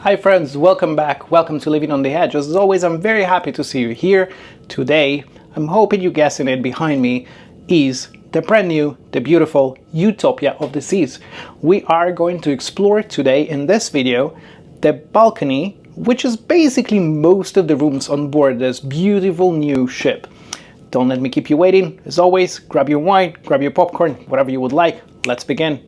Hi friends, welcome back. Welcome to Living on the Edge. As always, I'm very happy to see you here today. I'm hoping you're guessing it. Behind me is the brand new, the beautiful Utopia of the Seas. We are going to explore today in this video the balcony, which is basically most of the rooms on board this beautiful new ship. Don't let me keep you waiting. As always, grab your wine, grab your popcorn, whatever you would like. Let's begin.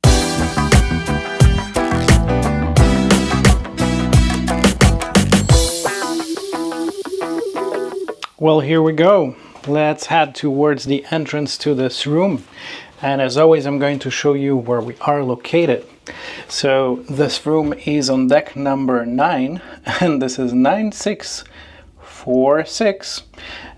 Well, here we go. Let's head towards the entrance to this room. And as always, I'm going to show you where we are located. So this room is on deck number 9, and this is 9646.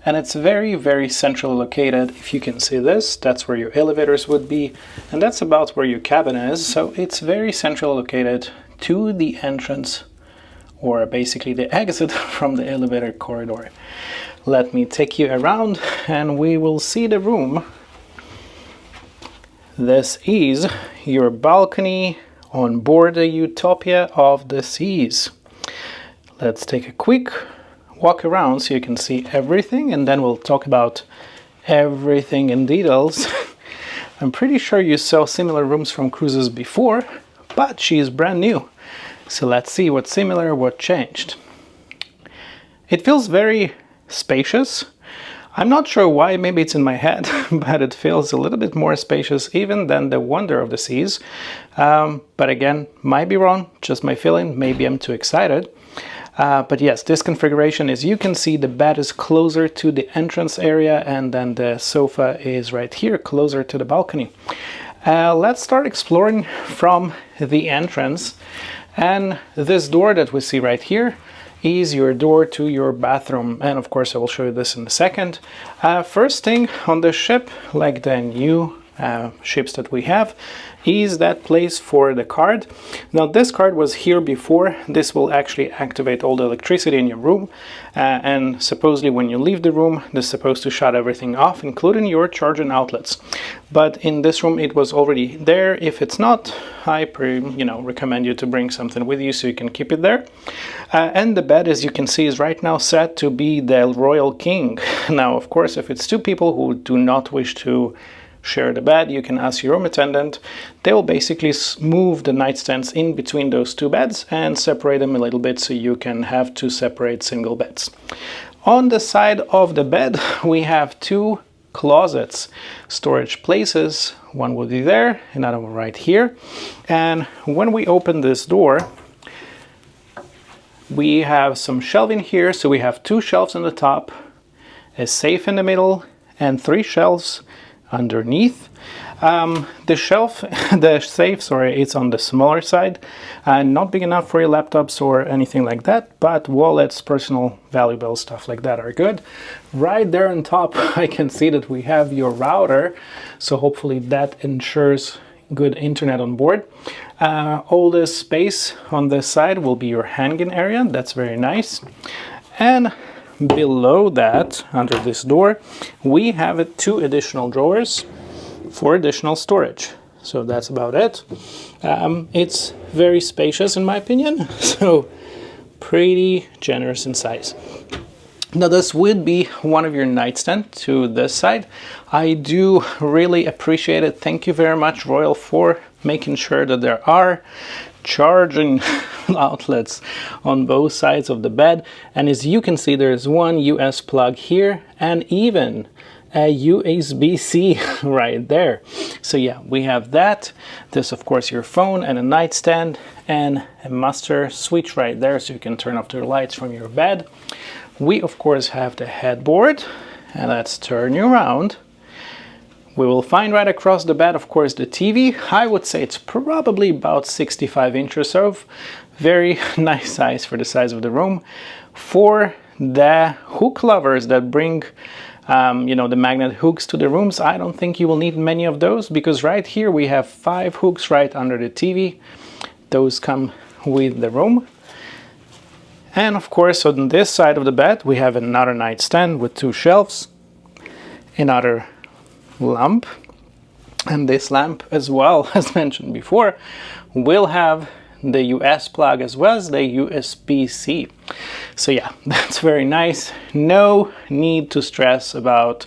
And it's very, very centrally located. If you can see this, that's where your elevators would be. And that's about where your cabin is. So it's very centrally located to the entrance, or basically the exit from the elevator corridor. Let me take you around and we will see the room. This is your balcony on board the Utopia of the Seas. Let's take a quick walk around so you can see everything, and then we'll talk about everything in details. I'm pretty sure you saw similar rooms from cruises before, but she's brand new. So let's see what's similar, what changed. It feels very spacious. I'm not sure why, maybe it's in my head, but it feels a little bit more spacious even than the Wonder of the Seas. But again, might be wrong, just my feeling, maybe I'm too excited. But yes, this configuration, as you can see, the bed is closer to the entrance area, and then the sofa is right here, closer to the balcony. Let's start exploring from the entrance. And this door that we see right here is your door to your bathroom, and of course I will show you this in a second. First thing on the ship, like the new ships that we have, is that place for the card. Now this card was here before. This will actually activate all the electricity in your room, and supposedly when you leave the room, this is supposed to shut everything off, including your charging outlets. But in this room it was already there. If it's not, I recommend you to bring something with you so you can keep it there. And the bed, as you can see, is right now set to be the Royal King. Now of course, if it's two people who do not wish to share the bed, you can ask your room attendant. They will basically move the nightstands in between those two beds and separate them a little bit so you can have two separate single beds. On the side of the bed we have two closets, storage places. One will be there, another one right here. And when we open this door, we have some shelving here. So we have two shelves on the top, a safe in the middle, and three shelves underneath. The safe, it's on the smaller side, not big enough for your laptops or anything like that, but wallets, personal valuable stuff like that are good. Right there on top I can see that we have your router, so hopefully that ensures good internet on board. All this space on this side will be your hanging area. That's very nice. And below that, under this door, we have two additional drawers for additional storage. So that's about it. It's very spacious in my opinion, so pretty generous in size. Now this would be one of your nightstand to this side. I do really appreciate it. Thank you very much, Royal, for making sure that there are charging outlets on both sides of the bed. And as you can see, there's one US plug here and even a USB-C right there. So yeah, we have that. This, of course, your phone and a nightstand and a master switch right there so you can turn off the lights from your bed. We, of course, have the headboard, and let's turn you around. We will find right across the bed, of course, the TV. I would say it's probably about 65 inches or so. Very nice size for the size of the room. For the hook lovers that bring the magnet hooks to the rooms, I don't think you will need many of those, because right here we have 5 hooks right under the TV. Those come with the room. And of course, on this side of the bed, we have another nightstand with 2 shelves, another lamp, and this lamp as well, as mentioned before, will have the US plug as well as the USB-C. So yeah, that's very nice. No need to stress about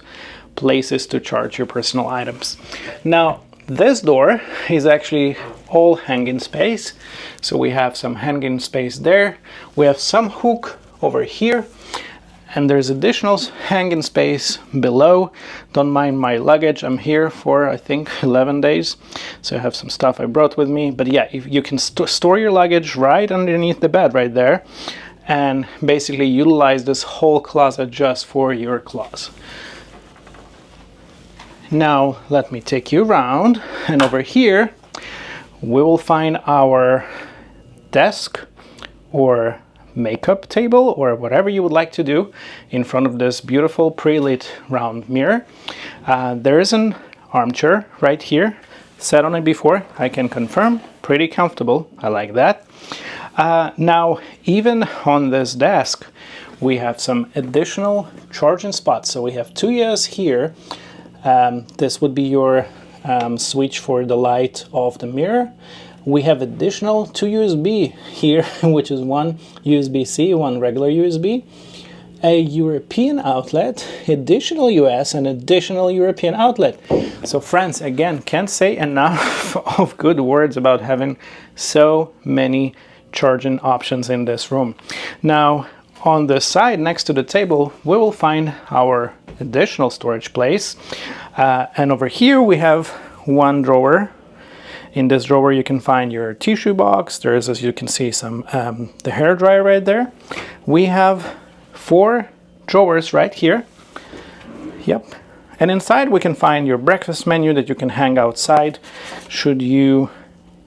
places to charge your personal items. Now, this door is actually all hanging space. So we have some hanging space there. We have some hook over here. And there's additional hanging space below. Don't mind my luggage. I'm here for, I think, 11 days. So I have some stuff I brought with me. But yeah, if you can store your luggage right underneath the bed right there. And basically utilize this whole closet just for your clothes. Now, let me take you around. And over here, we will find our desk or makeup table or whatever you would like to do in front of this beautiful pre-lit round mirror. There is an armchair right here. Sat on it before, I can confirm, pretty comfortable. I like that. Now, even on this desk, we have some additional charging spots. So we have 2 US here. This would be your switch for the light of the mirror. We have additional 2 USB here, which is one USB-C, one regular USB, a European outlet, additional US, and additional European outlet. So friends, again, can't say enough of good words about having so many charging options in this room. Now, on the side next to the table, we will find our additional storage place. And over here we have one drawer. In this drawer you can find your tissue box. There is, as you can see, some the hair dryer right there. We have 4 drawers right here. Yep. And inside we can find your breakfast menu that you can hang outside should you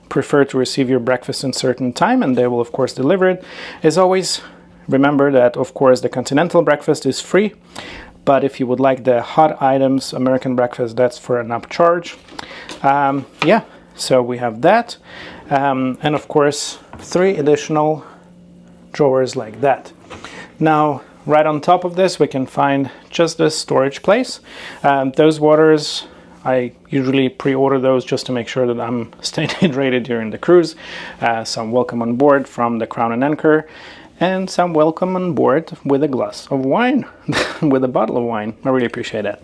prefer to receive your breakfast in certain time, and they will of course deliver it. As always, remember that of course the continental breakfast is free, but if you would like the hot items, American breakfast, that's for an upcharge. Yeah. So we have that, and of course 3 additional drawers like that. Now, right on top of this, we can find just this storage place. Those waters, I usually pre-order those just to make sure that I'm staying hydrated during the cruise. Some welcome on board from the Crown and Anchor, and some welcome on board with a glass of wine, with a bottle of wine. I really appreciate that.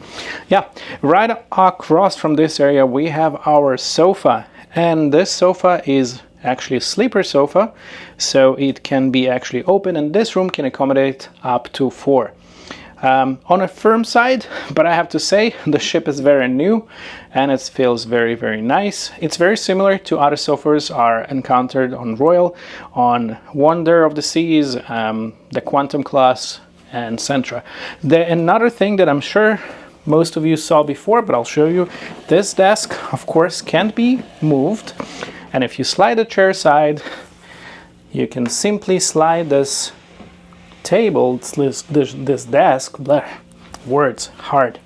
Yeah, right across from this area we have our sofa, and this sofa is actually a sleeper sofa, so it can be actually open, and this room can accommodate up to 4. On a firm side, but I have to say the ship is very new and it feels very, very nice. It's very similar to other sofas are encountered on Royal, on Wonder of the Seas, the Quantum class, and Centra. Another thing that I'm sure most of you saw before, but I'll show you, this desk of course can't be moved, and if you slide the chair side, you can simply slide this table, this desk, blah, words, hard,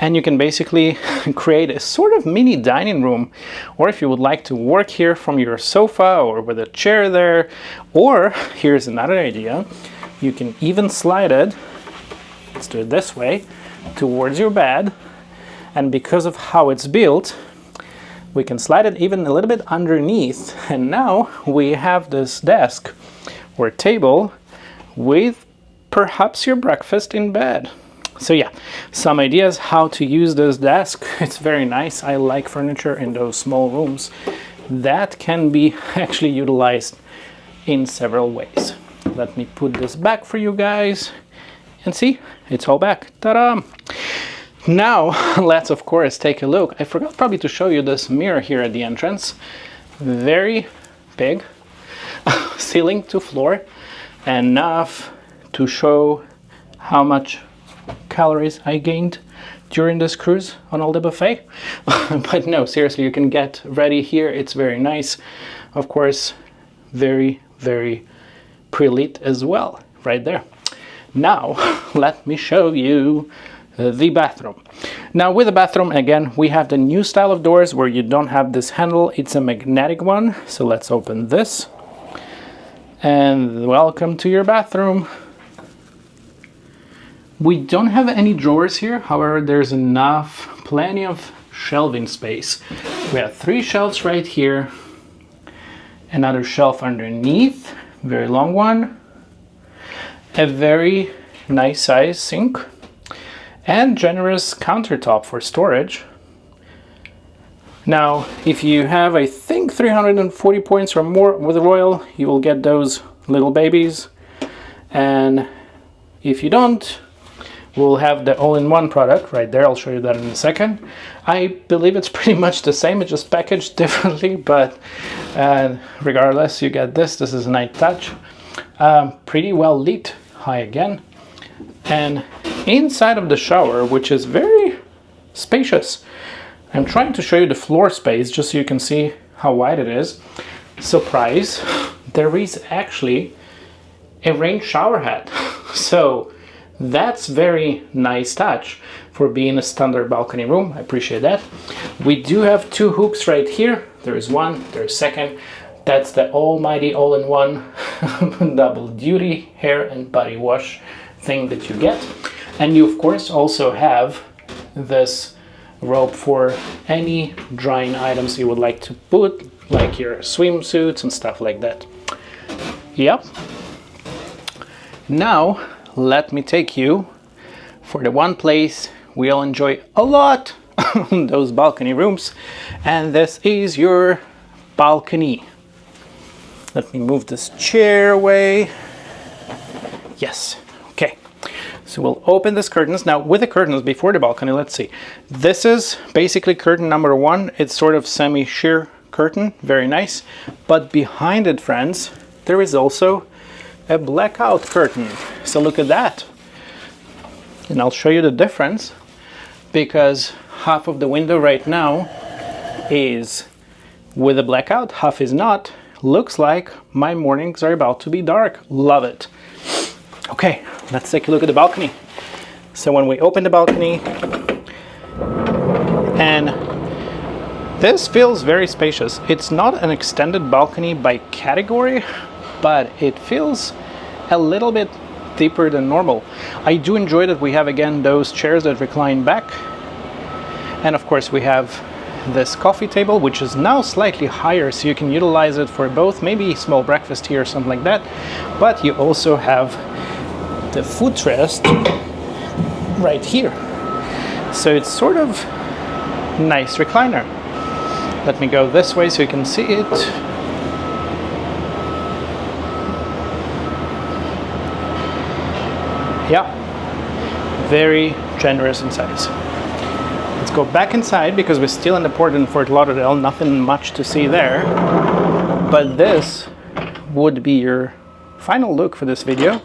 and you can basically create a sort of mini dining room. Or if you would like to work here from your sofa or with a chair there, or here's another idea, you can even slide it, let's do it this way, towards your bed, and because of how it's built, we can slide it even a little bit underneath, and now we have this desk or table with perhaps your breakfast in bed. So yeah, some ideas how to use this desk. It's very nice. I like furniture in those small rooms that can be actually utilized in several ways. Let me put this back for you guys and see, it's all back. Ta-da! Now let's of course take a look. I forgot probably to show you this mirror here at the entrance. Very big, ceiling to floor, enough to show how much calories I gained during this cruise on all the buffet. But no, seriously, you can get ready here. It's very nice. Of course, very, very pre-lit as well, right there. Now, let me show you the bathroom. Now with the bathroom, again, we have the new style of doors where you don't have this handle. It's a magnetic one. So let's open this. And welcome to your bathroom. We don't have any drawers here, however, there's plenty of shelving space. We have 3 shelves right here, Another shelf underneath, very long one. A very nice size sink and generous countertop for storage. Now, if you have, I think, 340 points or more with Royal, you will get those little babies. And if you don't, we'll have the all-in-one product right there. I'll show you that in a second. I believe it's pretty much the same, it's just packaged differently, but regardless, you get this. This is a nice touch. Pretty well lit, high again. And inside of the shower, which is very spacious, I'm trying to show you the floor space just so you can see how wide it is. Surprise, there is actually a rain shower head. So that's very nice touch for being a standard balcony room. I appreciate that. We do have two hooks right here. There is one, there is second. That's the almighty all-in-one double duty hair and body wash thing that you get. And you of course also have this rope for any drying items you would like to put, like your swimsuits and stuff like that. Yep. Now let me take you for the one place we all enjoy a lot, those balcony rooms, and this is your balcony. Let me move this chair away. Yes, okay. So we'll open these curtains. Now with the curtains before the balcony, let's see. This is basically curtain number one. It's sort of semi-sheer curtain, very nice. But behind it, friends, there is also a blackout curtain. So look at that. And I'll show you the difference, because half of the window right now is with a blackout, half is not. Looks like my mornings are about to be dark. Love it. Okay, let's take a look at the balcony. So when we open the balcony, and this feels very spacious. It's not an extended balcony by category, but it feels a little bit deeper than normal. I do enjoy that we have again those chairs that recline back. And of course we have this coffee table, which is now slightly higher, so you can utilize it for both, maybe small breakfast here or something like that. But you also have the footrest right here. So it's sort of nice recliner. Let me go this way so you can see it. Yeah, very generous in size. Let's go back inside because we're still in the port in Fort Lauderdale, nothing much to see there. But this would be your final look for this video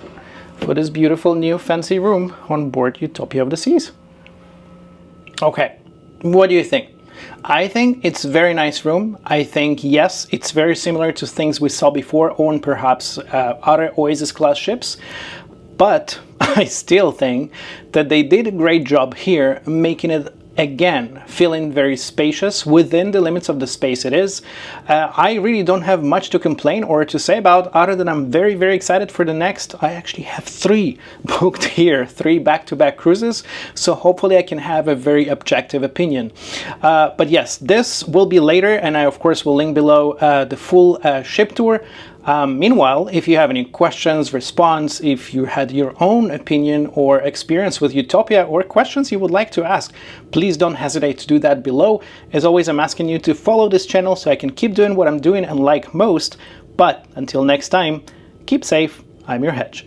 for this beautiful new fancy room on board Utopia of the Seas. Okay, what do you think? I think it's a very nice room. I think, yes, it's very similar to things we saw before on perhaps other Oasis class ships, but I still think that they did a great job here making it again feeling very spacious within the limits of the space it is. I really don't have much to complain or to say about, other than I'm very excited for the next. I actually have 3 booked here, 3 back-to-back cruises, so hopefully I can have a very objective opinion. But yes, this will be later, and I of course will link below the full ship tour. Meanwhile, if you have any questions, response, if you had your own opinion or experience with Utopia, or questions you would like to ask, please don't hesitate to do that below. As always, I'm asking you to follow this channel so I can keep doing what I'm doing and like most. But until next time, keep safe. I'm your Hedge.